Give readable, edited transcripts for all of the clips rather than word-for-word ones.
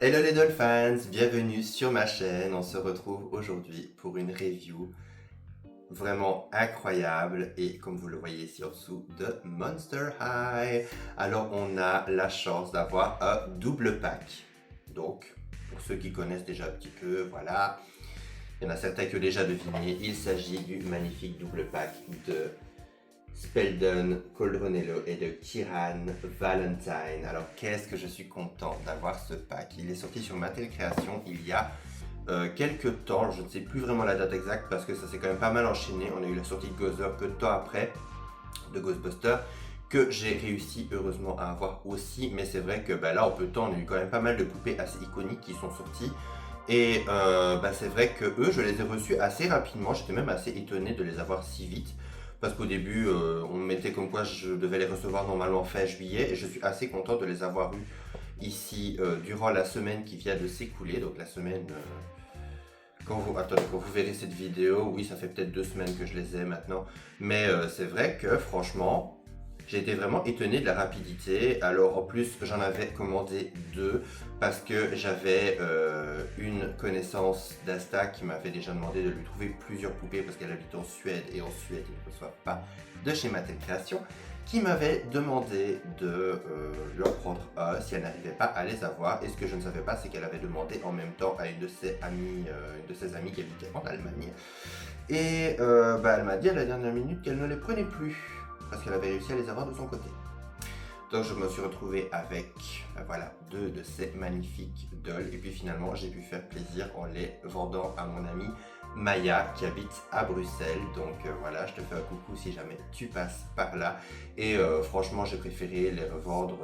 Hello les Dolphins, bienvenue sur ma chaîne. On se retrouve aujourd'hui pour une review vraiment incroyable et comme vous le voyez ici en dessous de Monster High. Alors on a la chance d'avoir un double pack. Donc pour ceux qui connaissent déjà un petit peu, voilà. Il y en a certains qui ont déjà deviné, il s'agit du magnifique double pack de Spelldon, Coldronello et de Kiran Valentine. Alors qu'est-ce que je suis content d'avoir ce pack. Il est sorti sur Mattel Création il y a quelques temps, je ne sais plus vraiment la date exacte parce que ça s'est quand même pas mal enchaîné. On a eu la sortie de Gozer peu de temps après, de Ghostbusters, que j'ai réussi heureusement à avoir aussi. Mais c'est vrai que là en peu de temps on a eu quand même pas mal de poupées assez iconiques qui sont sorties. Et c'est vrai que eux, je les ai reçus assez rapidement. J'étais même assez étonné de les avoir si vite. Parce qu'au début, on me mettait comme quoi je devais les recevoir normalement fin juillet. Et je suis assez content de les avoir eus ici durant la semaine qui vient de s'écouler. Donc la semaine... Attendez, quand vous verrez cette vidéo, oui, ça fait peut-être 2 semaines que je les ai maintenant. Mais c'est vrai que franchement... J'ai été vraiment étonné de la rapidité. Alors en plus j'en avais commandé 2 parce que j'avais une connaissance d'Asta qui m'avait déjà demandé de lui trouver plusieurs poupées parce qu'elle habite en Suède et en Suède ils ne reçoivent pas de chez Mattel Création, qui m'avait demandé de leur prendre un si elle n'arrivait pas à les avoir. Et ce que je ne savais pas, c'est qu'elle avait demandé en même temps à une de ses amies qui habitait en Allemagne. Et elle m'a dit à la dernière minute qu'elle ne les prenait plus parce qu'elle avait réussi à les avoir de son côté. Donc je me suis retrouvé avec voilà 2 de ces magnifiques dolls et puis finalement j'ai pu faire plaisir en les vendant à mon amie Maya qui habite à Bruxelles. Donc voilà, je te fais un coucou si jamais tu passes par là. Et franchement j'ai préféré les revendre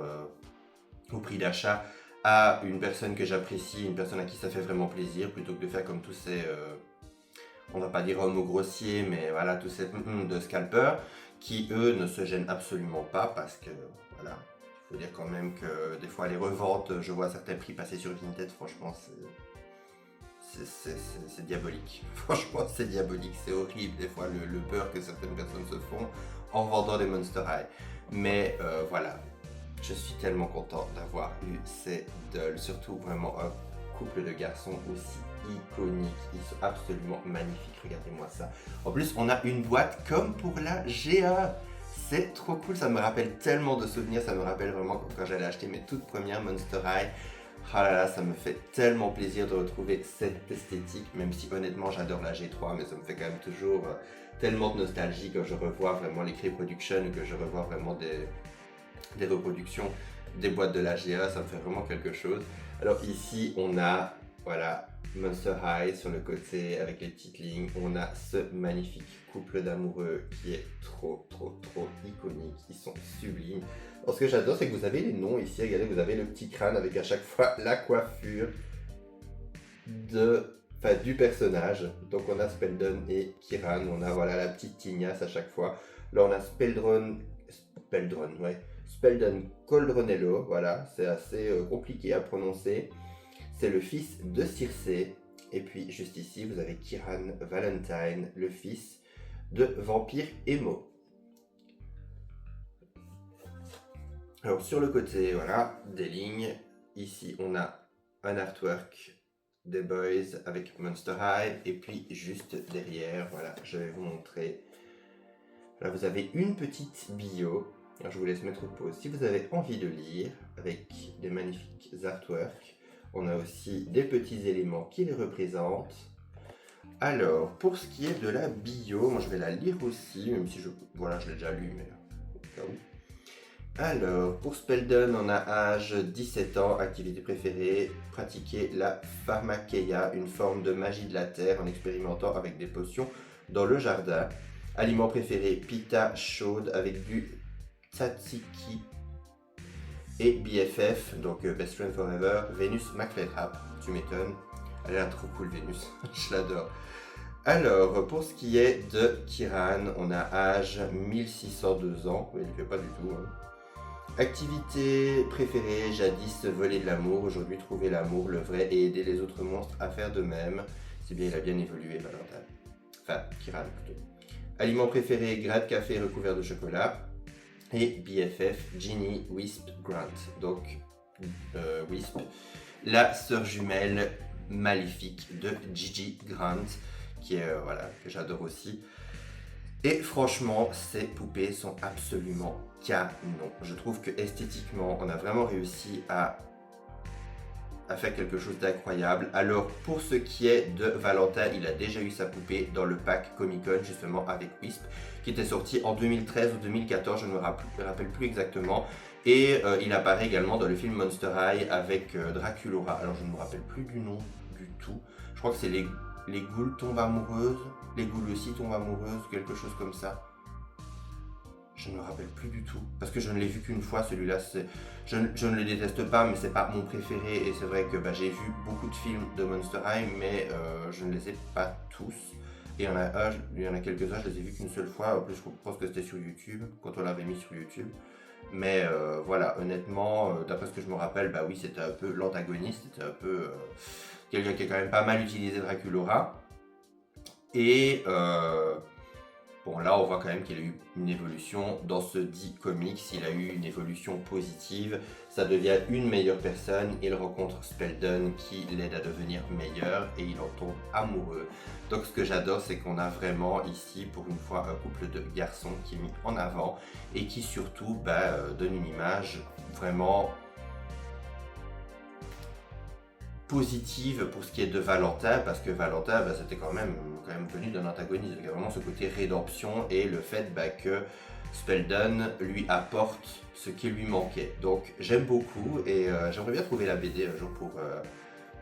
au prix d'achat à une personne que j'apprécie, une personne à qui ça fait vraiment plaisir, plutôt que de faire comme tous ces on va pas dire homo grossier, mais voilà, tous ces de scalpers qui eux ne se gênent absolument pas parce que voilà, il faut dire quand même que des fois les reventes, je vois certains prix passer sur Vinted, franchement c'est diabolique. Franchement c'est diabolique, c'est horrible des fois le peur que certaines personnes se font en vendant des Monster High. Mais voilà, je suis tellement content d'avoir eu ces dolls, surtout vraiment un couple de garçons aussi iconiques, ils sont absolument magnifiques, regardez-moi ça. En plus on a une boîte comme pour la GA, c'est trop cool, ça me rappelle tellement de souvenirs, ça me rappelle vraiment quand j'allais acheter mes toutes premières Monster High. Ah là là, ça me fait tellement plaisir de retrouver cette esthétique, même si honnêtement j'adore la G3, mais ça me fait quand même toujours tellement de nostalgie quand je revois vraiment les Cree Production ou que je revois vraiment des reproductions des boîtes de la GA, ça me fait vraiment quelque chose. Alors ici on a voilà Monster High sur le côté avec les petites lignes, on a ce magnifique couple d'amoureux qui est trop iconique, ils sont sublimes. Alors ce que j'adore c'est que vous avez les noms ici, regardez, vous avez le petit crâne avec à chaque fois la coiffure du personnage. Donc on a Spelldon et Kiran, on a voilà la petite tignasse à chaque fois. Là on a Spelldon Coldronello, voilà, c'est assez compliqué à prononcer. C'est le fils de Circé. Et puis juste ici, vous avez Kiran Valentine, le fils de Vampire Emo. Alors sur le côté, voilà, des lignes. Ici, on a un artwork des Boys avec Monster High. Et puis juste derrière, voilà, je vais vous montrer. Là, vous avez une petite bio. Alors, je vous laisse mettre pause si vous avez envie de lire, avec des magnifiques artworks. On a aussi des petits éléments qui les représentent. Alors, pour ce qui est de la bio, moi je vais la lire aussi, même si je l'ai déjà lu, mais au cas où. Alors, pour Spelldon, on a âge 17 ans, activité préférée, pratiquer la pharmakeia, une forme de magie de la terre en expérimentant avec des potions dans le jardin. Aliment préféré, pita chaude avec du tzatziki. Et BFF, donc Best Friend Forever, Venus McFlytrap, tu m'étonnes. Elle a l'air trop cool Venus, je l'adore. Alors, pour ce qui est de Kiran, on a âge 1602 ans, il ne fait pas du tout. Hein. Activité préférée, jadis voler de l'amour, aujourd'hui trouver l'amour, le vrai et aider les autres monstres à faire de même. C'est bien, il a bien évolué Valentin. Enfin, Kiran plutôt. Aliment préféré, gratte café recouvert de chocolat. Et BFF, Ginny, Wisp, Grant. Donc, Wisp, la sœur jumelle maléfique de Gigi Grant, qui est, voilà, que j'adore aussi. Et franchement, ces poupées sont absolument canon. Je trouve que esthétiquement, on a vraiment réussi à faire quelque chose d'incroyable. Alors, pour ce qui est de Valentin, il a déjà eu sa poupée dans le pack Comic Con, justement, avec Wisp, qui était sorti en 2013 ou 2014, je ne me rappelle plus exactement. Et il apparaît également dans le film Monster High avec Draculaura. Alors, je ne me rappelle plus du nom du tout. Je crois que c'est les Ghouls tombent amoureuses, les Ghouls aussi tombent amoureuses, quelque chose comme ça. Je ne me rappelle plus du tout, parce que je ne l'ai vu qu'une fois, celui-là. Je ne le déteste pas, mais c'est pas mon préféré. Et c'est vrai que j'ai vu beaucoup de films de Monster High, mais je ne les ai pas tous. Et il y en a quelques-uns, je les ai vus qu'une seule fois. En plus, je pense que c'était sur YouTube, quand on l'avait mis sur YouTube. Mais voilà, honnêtement, d'après ce que je me rappelle, oui, c'était un peu l'antagoniste, c'était un peu quelqu'un qui a quand même pas mal utilisé Draculaura. Et bon, là, on voit quand même qu'il a eu une évolution dans ce dit comics. Il a eu une évolution positive. Ça devient une meilleure personne. Il rencontre Spelldon qui l'aide à devenir meilleur et il en tombe amoureux. Donc, ce que j'adore, c'est qu'on a vraiment ici, pour une fois, un couple de garçons qui est mis en avant et qui surtout donne une image vraiment positive pour ce qui est de Valentin, parce que Valentin c'était quand même venu d'un antagoniste. Il y a vraiment ce côté rédemption et le fait que Spelldon lui apporte ce qui lui manquait. Donc j'aime beaucoup et j'aimerais bien trouver la BD un jour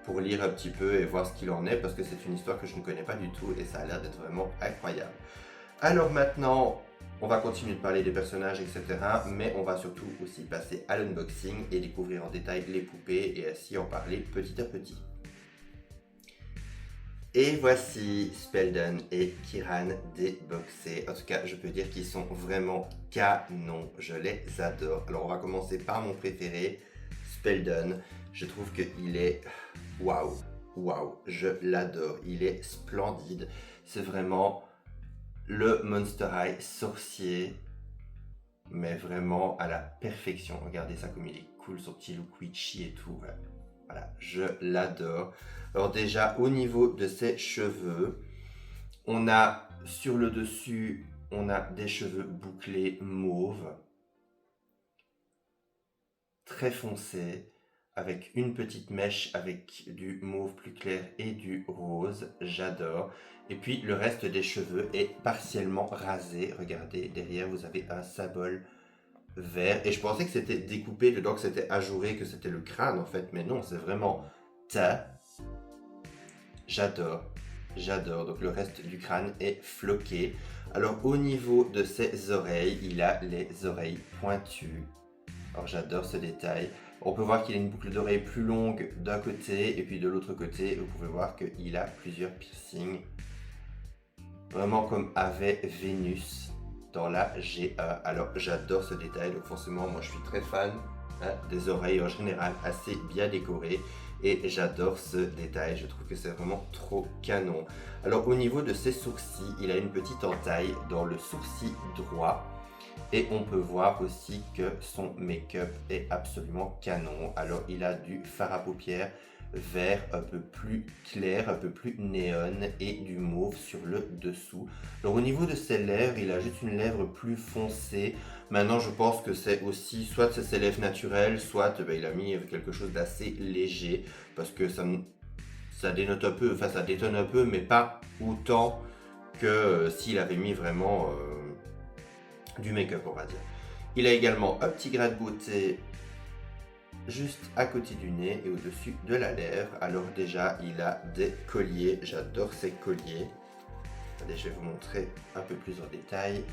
pour lire un petit peu et voir ce qu'il en est, parce que c'est une histoire que je ne connais pas du tout et ça a l'air d'être vraiment incroyable. Alors maintenant, on va continuer de parler des personnages, etc. Mais on va surtout aussi passer à l'unboxing et découvrir en détail les poupées et ainsi en parler petit à petit. Et voici Spelldon et Kiran déboxés. En tout cas, je peux dire qu'ils sont vraiment canons. Je les adore. Alors, on va commencer par mon préféré, Spelldon. Je trouve qu'il est... Waouh, waouh, je l'adore. Il est splendide. C'est vraiment le Monster High sorcier, mais vraiment à la perfection. Regardez ça comme il est cool, son petit look witchy et tout. Voilà, je l'adore. Alors déjà, au niveau de ses cheveux, on a sur le dessus, on a des cheveux bouclés mauve, très foncés, avec une petite mèche avec du mauve plus clair et du rose. J'adore. Et puis le reste des cheveux est partiellement rasé. Regardez, derrière vous avez un sabot vert. Et je pensais que c'était découpé dedans, que c'était ajouré, que c'était le crâne en fait. Mais non, c'est vraiment teint. J'adore. J'adore. Donc le reste du crâne est floqué. Alors au niveau de ses oreilles, il a les oreilles pointues. Alors j'adore ce détail. On peut voir qu'il a une boucle d'oreille plus longue d'un côté et puis de l'autre côté, vous pouvez voir qu'il a plusieurs piercings. Vraiment comme avait Vénus dans la G1. Alors j'adore ce détail, donc forcément moi je suis très fan des oreilles en général assez bien décorées. Et j'adore ce détail, je trouve que c'est vraiment trop canon. Alors au niveau de ses sourcils, il a une petite entaille dans le sourcil droit. Et on peut voir aussi que son make-up est absolument canon. Alors il a du fard à paupières vert un peu plus clair, un peu plus néon et du mauve sur le dessous. Alors au niveau de ses lèvres, il a juste une lèvre plus foncée. Maintenant je pense que c'est aussi soit c'est ses lèvres naturelles, soit il a mis quelque chose d'assez léger parce que ça dénote un peu, enfin ça détonne un peu mais pas autant que s'il avait mis vraiment du make-up on va dire. Il a également un petit grain de beauté juste à côté du nez et au-dessus de la lèvre. Alors déjà il a des colliers, j'adore ces colliers. Allez, je vais vous montrer un peu plus en détail.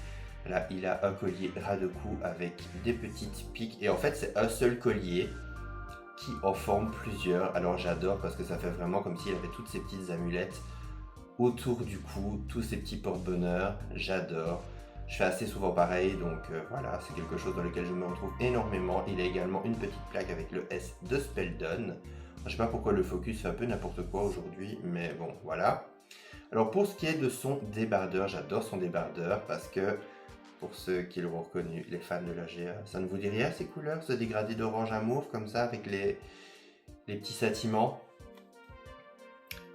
Là il a un collier ras de cou avec des petites piques et en fait c'est un seul collier qui en forme plusieurs. Alors j'adore parce que ça fait vraiment comme s'il avait toutes ces petites amulettes autour du cou, tous ces petits porte-bonheur, j'adore. Je fais assez souvent pareil, donc voilà, c'est quelque chose dans lequel je me retrouve énormément. Il a également une petite plaque avec le S de Spelldon. Je sais pas pourquoi le focus fait un peu n'importe quoi aujourd'hui, mais bon, voilà. Alors pour ce qui est de son débardeur, j'adore son débardeur parce que, pour ceux qui l'auront reconnu, les fans de la GA, ça ne vous dit rien ces couleurs, ce dégradé d'orange à mauve comme ça avec les petits sentiments.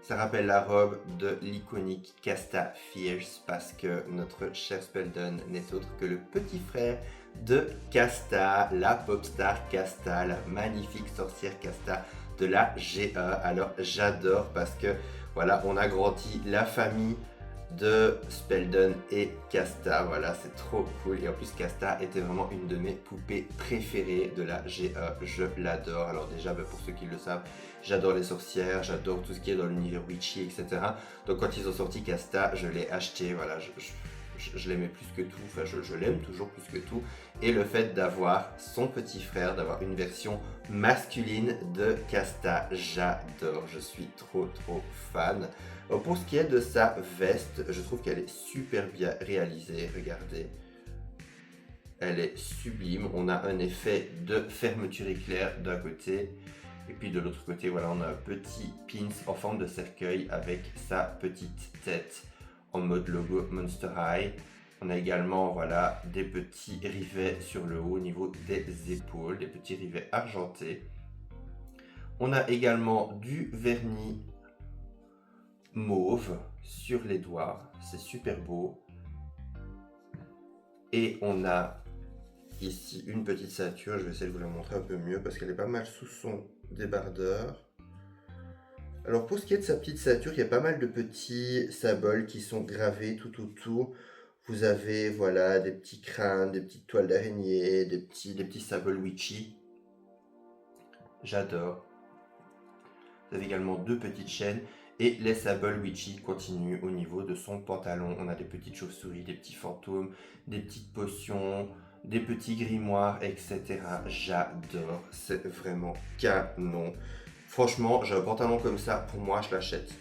Ça rappelle la robe de l'iconique Casta Fierce parce que notre cher Speldon n'est autre que le petit frère de Casta, la pop star Casta, la magnifique sorcière Casta de la GA. Alors j'adore parce que voilà, on a grandi la famille de Speldon et Casta, voilà, c'est trop cool. Et en plus Casta était vraiment une de mes poupées préférées de la GA, je l'adore. Alors déjà, pour ceux qui le savent, j'adore les sorcières, j'adore tout ce qui est dans l'univers witchy, etc. Donc quand ils ont sorti Casta, je l'ai acheté, voilà, je l'aimais plus que tout, enfin je l'aime toujours plus que tout. Et le fait d'avoir son petit frère, d'avoir une version masculine de Casta, j'adore, je suis trop fan. Pour ce qui est de sa veste, je trouve qu'elle est super bien réalisée, regardez. Elle est sublime, on a un effet de fermeture éclair d'un côté, et puis de l'autre côté, voilà, on a un petit pins en forme de cercueil avec sa petite tête en mode logo Monster High. On a également, voilà, des petits rivets sur le haut au niveau des épaules, des petits rivets argentés. On a également du vernis mauve sur les doigts, c'est super beau. Et on a ici une petite ceinture, je vais essayer de vous la montrer un peu mieux parce qu'elle est pas mal sous son débardeur. Alors pour ce qui est de sa petite ceinture, il y a pas mal de petits symboles qui sont gravés tout autour. Vous avez voilà des petits crânes, des petites toiles d'araignée, des petits symboles witchy. J'adore. Vous avez également deux petites chaînes et les symboles witchy continuent au niveau de son pantalon. On a des petites chauves-souris, des petits fantômes, des petites potions, des petits grimoires, etc. J'adore, c'est vraiment canon. Franchement, j'ai un pantalon comme ça, pour moi, je l'achète.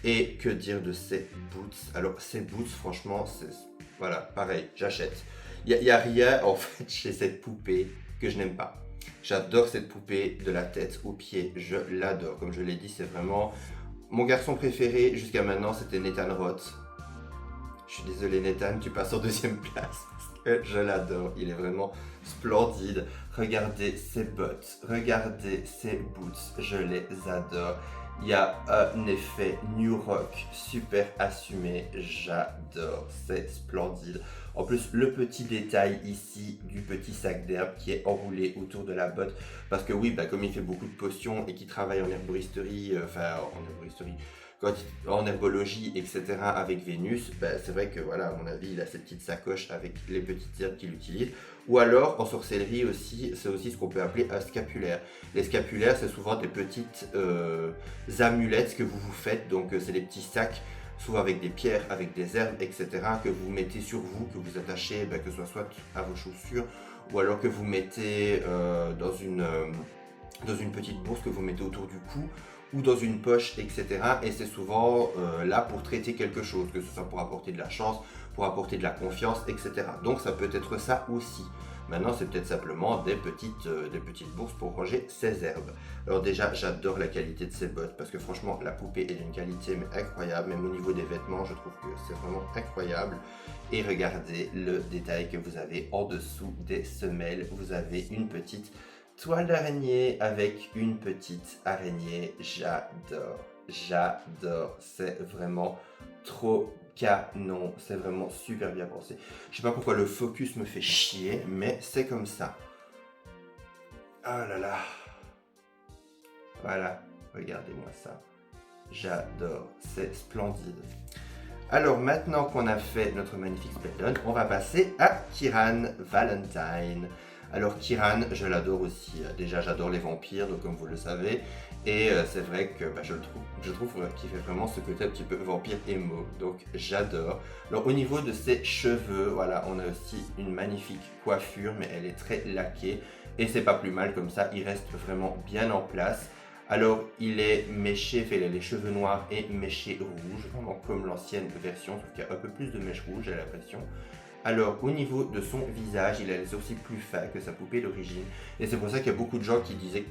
Et que dire de ces boots? Alors, ces boots, franchement, c'est... Voilà, pareil, j'achète. Il n'y a rien, en fait, chez cette poupée que je n'aime pas. J'adore cette poupée de la tête aux pieds, je l'adore. Comme je l'ai dit, c'est vraiment... Mon garçon préféré jusqu'à maintenant, c'était Nathan Roth. Je suis désolé Nathan, tu passes en deuxième place parce que je l'adore. Il est vraiment splendide. Regardez ses bottes, regardez ses boots, je les adore. Il y a un effet New Rock super assumé, j'adore, c'est splendide. En plus, le petit détail ici du petit sac d'herbe qui est enroulé autour de la botte. Parce que oui, comme il fait beaucoup de potions et qu'il travaille en herboristerie, en herbologie, etc. avec Vénus, c'est vrai que voilà, à mon avis, il a cette petite sacoche avec les petites herbes qu'il utilise. Ou alors, en sorcellerie aussi, c'est aussi ce qu'on peut appeler un scapulaire. Les scapulaires, c'est souvent des petites amulettes que vous vous faites. Donc, c'est des petits sacs, souvent avec des pierres, avec des herbes, etc. que vous mettez sur vous, que vous attachez, que ce soit à vos chaussures, ou alors que vous mettez dans une petite bourse que vous mettez autour du cou, ou dans une poche, etc. Et c'est souvent là pour traiter quelque chose, que ce soit pour apporter de la chance, pour apporter de la confiance, etc. Donc ça peut être ça aussi. Maintenant, c'est peut-être simplement des petites bourses pour ranger ses herbes. Alors déjà, j'adore la qualité de ces bottes parce que franchement, la poupée est d'une qualité mais incroyable. Même au niveau des vêtements, je trouve que c'est vraiment incroyable. Et regardez le détail que vous avez en dessous des semelles. Vous avez une petite toile d'araignée avec une petite araignée. J'adore, j'adore. C'est vraiment trop canon, c'est vraiment super bien pensé. Je sais pas pourquoi le focus me fait chier, mais c'est comme ça. Ah là là. Voilà, regardez-moi ça. J'adore, c'est splendide. Alors maintenant qu'on a fait notre magnifique Speldon, on va passer à Kiran Valentine. Alors Kiran, je l'adore aussi. Déjà, j'adore les vampires, donc comme vous le savez. Et c'est vrai que je trouve qu'il fait vraiment ce côté un petit peu vampire émo. Donc j'adore. Alors au niveau de ses cheveux, voilà, on a aussi une magnifique coiffure, mais elle est très laquée. Et c'est pas plus mal comme ça, il reste vraiment bien en place. Alors il est méché, il a les cheveux noirs et méchés rouges, vraiment comme l'ancienne version, sauf qu'il y a un peu plus de mèches rouges, j'ai l'impression. Alors, au niveau de son visage, il a les sourcils plus fins que sa poupée d'origine. Et c'est pour ça qu'il y a beaucoup de gens qui disaient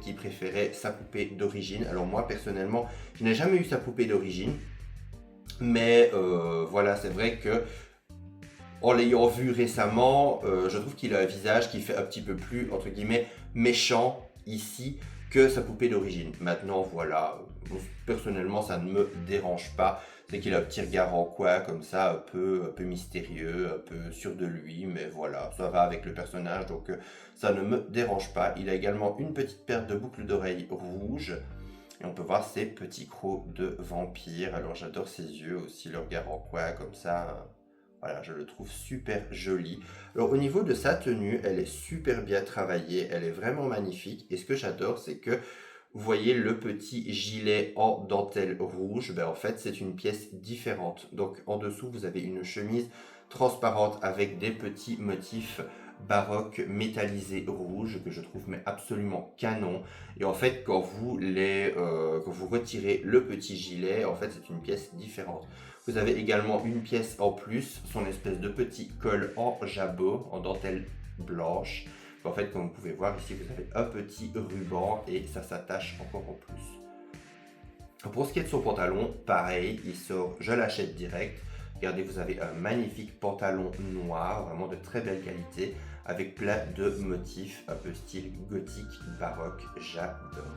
qu'ils préféraient sa poupée d'origine. Alors moi, personnellement, je n'ai jamais eu sa poupée d'origine. Mais voilà, c'est vrai que en l'ayant vu récemment, je trouve qu'il a un visage qui fait un petit peu plus, entre guillemets, méchant ici que sa poupée d'origine. Maintenant, voilà, personnellement, ça ne me dérange pas. C'est qu'il a un petit regard en coin, comme ça, un peu mystérieux, un peu sûr de lui, mais voilà, ça va avec le personnage, donc ça ne me dérange pas. Il a également une petite paire de boucles d'oreilles rouges, et on peut voir ses petits crocs de vampire. Alors j'adore ses yeux aussi, le regard en coin, comme ça. Voilà, je le trouve super joli. Alors au niveau de sa tenue, elle est super bien travaillée, elle est vraiment magnifique. Et ce que j'adore, c'est que vous voyez le petit gilet en dentelle rouge, ben en fait c'est une pièce différente. Donc en dessous vous avez une chemise transparente avec des petits motifs baroques métallisés rouges que je trouve mais absolument canon. Et en fait quand quand vous retirez le petit gilet, en fait c'est une pièce différente. Vous avez également une pièce en plus, son espèce de petit col en jabot, en dentelle blanche. En fait, comme vous pouvez voir ici, vous avez un petit ruban et ça s'attache encore en plus. Pour ce qui est de son pantalon, pareil, il sort, je l'achète direct. Regardez, vous avez un magnifique pantalon noir, vraiment de très belle qualité, avec plein de motifs, un peu style gothique, baroque, j'adore.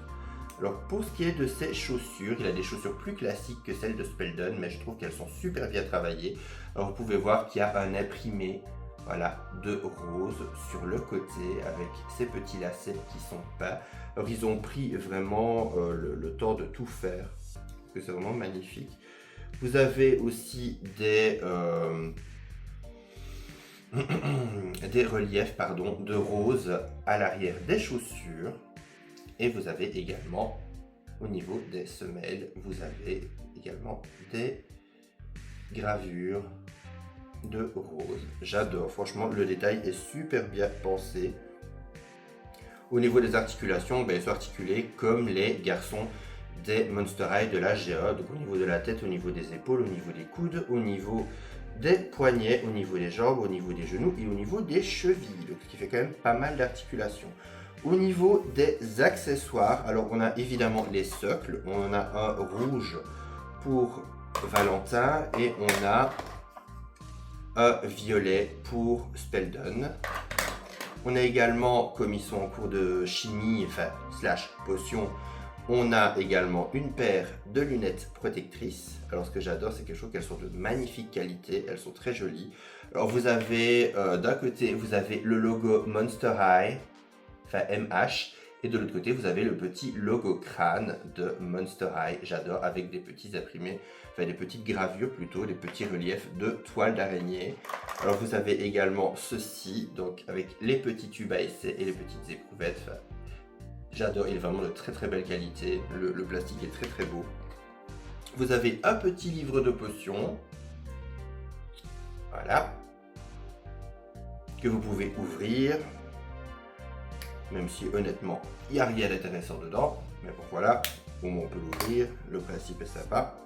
Alors pour ce qui est de ses chaussures, il a des chaussures plus classiques que celles de Speldon, mais je trouve qu'elles sont super bien travaillées. Alors vous pouvez voir qu'il y a un imprimé, voilà, de rose sur le côté avec ces petits lacets qui sont peints. Alors ils ont pris vraiment le temps de tout faire, parce que c'est vraiment magnifique. Vous avez aussi des reliefs de rose à l'arrière des chaussures. Et vous avez également, au niveau des semelles, vous avez également des gravures de rose. J'adore, franchement, le détail est super bien pensé. Au niveau des articulations, ben, elles sont articulées comme les garçons des Monster High de la GA. Donc au niveau de la tête, au niveau des épaules, au niveau des coudes, au niveau des poignets, au niveau des jambes, au niveau des genoux et au niveau des chevilles. Donc, ce qui fait quand même pas mal d'articulations. Au niveau des accessoires, alors on a évidemment les socles, on a un rouge pour Valentin et on a un violet pour Speldon. On a également, comme ils sont en cours de chimie, slash potion, on a également une paire de lunettes protectrices. Alors ce que j'adore, c'est que je trouve qu'elles sont de magnifique qualité, elles sont très jolies. Alors vous avez, d'un côté, vous avez le logo Monster High, MH, et de l'autre côté vous avez le petit logo crâne de Monster High, j'adore, avec des petits imprimés, des petites gravures plutôt, des petits reliefs de toiles d'araignée. Alors vous avez également ceci, donc avec les petits tubes à essai et les petites éprouvettes, j'adore, il est vraiment de très très belle qualité, le plastique est très très beau. Vous avez un petit livre de potions, voilà, que vous pouvez ouvrir. Même si honnêtement, il n'y a rien d'intéressant dedans. Mais bon voilà, au moins on peut l'ouvrir, le principe est sympa.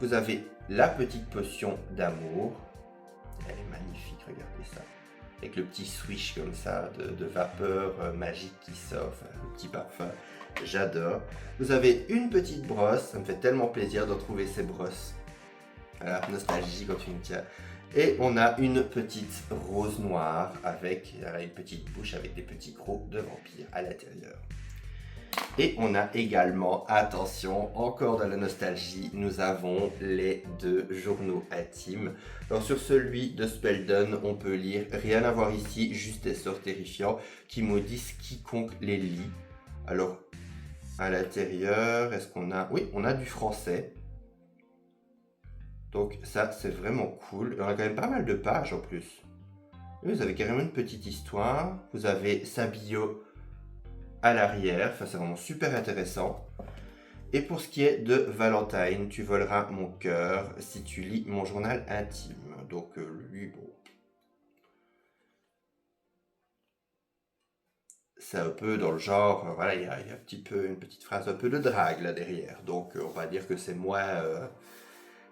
Vous avez la petite potion d'amour. Elle est magnifique, regardez ça. Avec le petit swish comme ça de vapeur magique qui sort, le petit parfum. J'adore. Vous avez une petite brosse, ça me fait tellement plaisir de trouver ces brosses. Voilà, nostalgie quand tu me tiens. Et on a une petite rose noire avec une petite bouche avec des petits crocs de vampire à l'intérieur. Et on a également, attention, encore dans la nostalgie, nous avons les deux journaux intimes. Alors sur celui de Speldon, on peut lire « Rien à voir ici, juste des sorts terrifiants qui maudissent quiconque les lit ». Alors à l'intérieur, est-ce qu'on a... Oui, on a du français. Donc ça, c'est vraiment cool. On a quand même pas mal de pages en plus. Et vous avez carrément une petite histoire. Vous avez sa bio à l'arrière. Enfin, c'est vraiment super intéressant. Et pour ce qui est de Valentine, tu voleras mon cœur si tu lis mon journal intime. Donc lui, bon... C'est un peu dans le genre, voilà, il y a un petit peu, une petite phrase un peu de drague là derrière. Donc on va dire que c'est moins...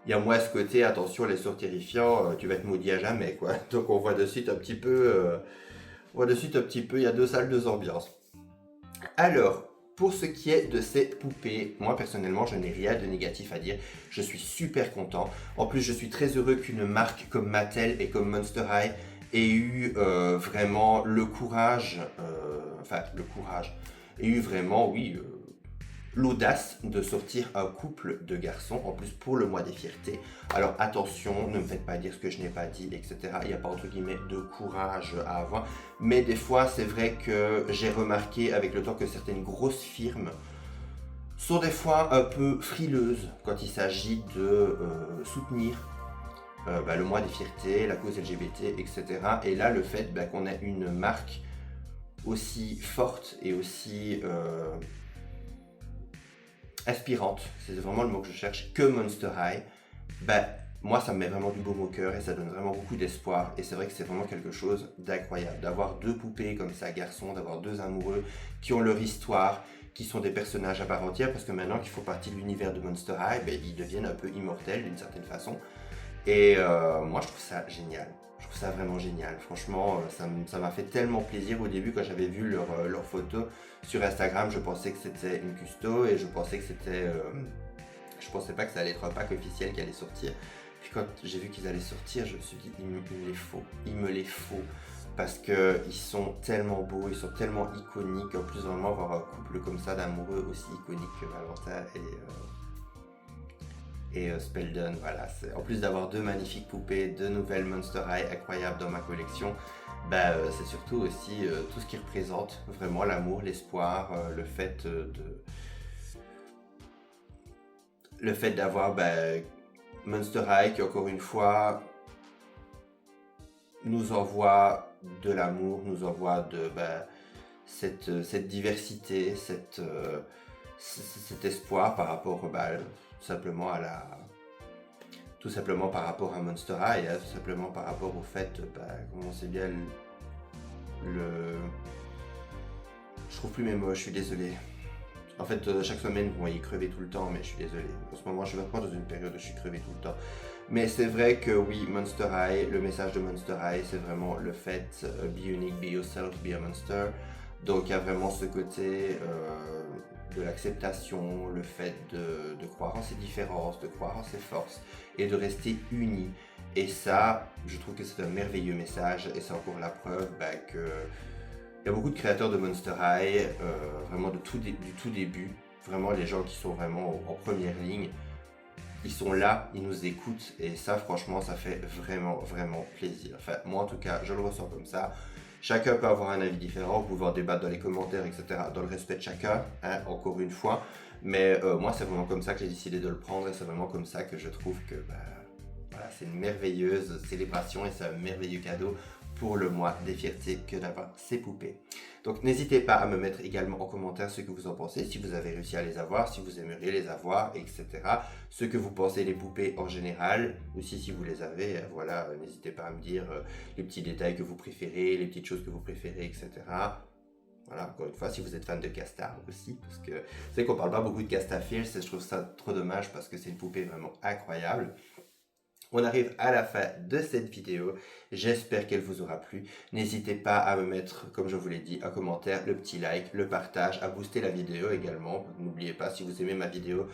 il y a moins ce côté, attention, les sorts terrifiants, tu vas être maudit à jamais, quoi. Donc on voit de suite un petit peu, il y a deux salles, deux ambiances. Alors, pour ce qui est de ces poupées, moi personnellement, je n'ai rien de négatif à dire. Je suis super content. En plus, je suis très heureux qu'une marque comme Mattel et comme Monster High ait eu vraiment le courage, et eu vraiment, oui, l'audace de sortir un couple de garçons, en plus pour le mois des fiertés. Alors attention, ne me faites pas dire ce que je n'ai pas dit, etc. Il n'y a pas entre guillemets de courage à avoir. Mais des fois, c'est vrai que j'ai remarqué avec le temps que certaines grosses firmes sont des fois un peu frileuses quand il s'agit de soutenir le mois des fiertés, la cause LGBT, etc. Et là, le fait qu'on ait une marque aussi forte et aussi aspirante, c'est vraiment le mot que je cherche, que Monster High, moi ça me met vraiment du baume au cœur et ça donne vraiment beaucoup d'espoir. Et c'est vrai que c'est vraiment quelque chose d'incroyable d'avoir deux poupées comme ça, garçons, d'avoir deux amoureux qui ont leur histoire, qui sont des personnages à part entière, parce que maintenant qu'ils font partie de l'univers de Monster High, ils deviennent un peu immortels d'une certaine façon. Et moi je trouve ça génial. Je trouve ça vraiment génial. Franchement, ça m'a fait tellement plaisir au début quand j'avais vu leur photo sur Instagram. Je pensais que c'était une custo et je pensais que c'était... je pensais pas que ça allait être un pack officiel qui allait sortir. Puis quand j'ai vu qu'ils allaient sortir, je me suis dit, il me les faut. Parce qu'ils sont tellement beaux, ils sont tellement iconiques. En plus, vraiment, avoir un couple comme ça d'amoureux aussi iconique que Valentin et Speldon, voilà. En plus d'avoir deux magnifiques poupées, deux nouvelles Monster High incroyables dans ma collection, c'est surtout aussi tout ce qui représente vraiment l'amour, l'espoir, le fait d'avoir Monster High qui, encore une fois, nous envoie de l'amour, nous envoie de cette diversité, cet espoir par rapport tout simplement par rapport à Monster High, tout simplement par rapport au fait, comment on sait bien je trouve plus mes mots, je suis désolé. En fait, chaque semaine, vous voyez crever tout le temps, mais je suis désolé. En ce moment, je suis vraiment dans une période où je suis crevé tout le temps. Mais c'est vrai que oui, Monster High, le message de Monster High, c'est vraiment le fait be unique, be yourself, be a monster. Donc il y a vraiment ce côté de l'acceptation, le fait de croire en ses différences, de croire en ses forces et de rester unis. Et ça, je trouve que c'est un merveilleux message et c'est encore la preuve que il y a beaucoup de créateurs de Monster High, vraiment du tout début, vraiment les gens qui sont vraiment en première ligne, ils sont là, ils nous écoutent et ça franchement ça fait vraiment vraiment plaisir. Enfin moi en tout cas je le ressens comme ça. Chacun peut avoir un avis différent, vous pouvez en débattre dans les commentaires, etc. dans le respect de chacun, hein, encore une fois. Mais moi c'est vraiment comme ça que j'ai décidé de le prendre et c'est vraiment comme ça que je trouve que voilà, c'est une merveilleuse célébration et c'est un merveilleux cadeau pour le mois des fiertés que d'avoir ces poupées. Donc n'hésitez pas à me mettre également en commentaire ce que vous en pensez, si vous avez réussi à les avoir, si vous aimeriez les avoir, etc. Ce que vous pensez des poupées en général, aussi si vous les avez, voilà, n'hésitez pas à me dire les petits détails que vous préférez, les petites choses que vous préférez, etc. Voilà, encore une fois, si vous êtes fan de Casta aussi, parce que c'est qu'on parle pas beaucoup de Castafills, et je trouve ça trop dommage parce que c'est une poupée vraiment incroyable. On arrive à la fin de cette vidéo, j'espère qu'elle vous aura plu. N'hésitez pas à me mettre, comme je vous l'ai dit, un commentaire, le petit like, le partage, à booster la vidéo également. N'oubliez pas, si vous aimez ma vidéo,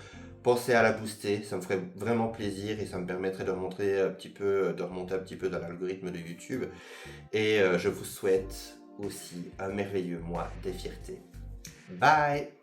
pensez à la booster, ça me ferait vraiment plaisir et ça me permettrait de remonter un petit peu dans l'algorithme de YouTube. Et je vous souhaite aussi un merveilleux mois des fiertés. Bye!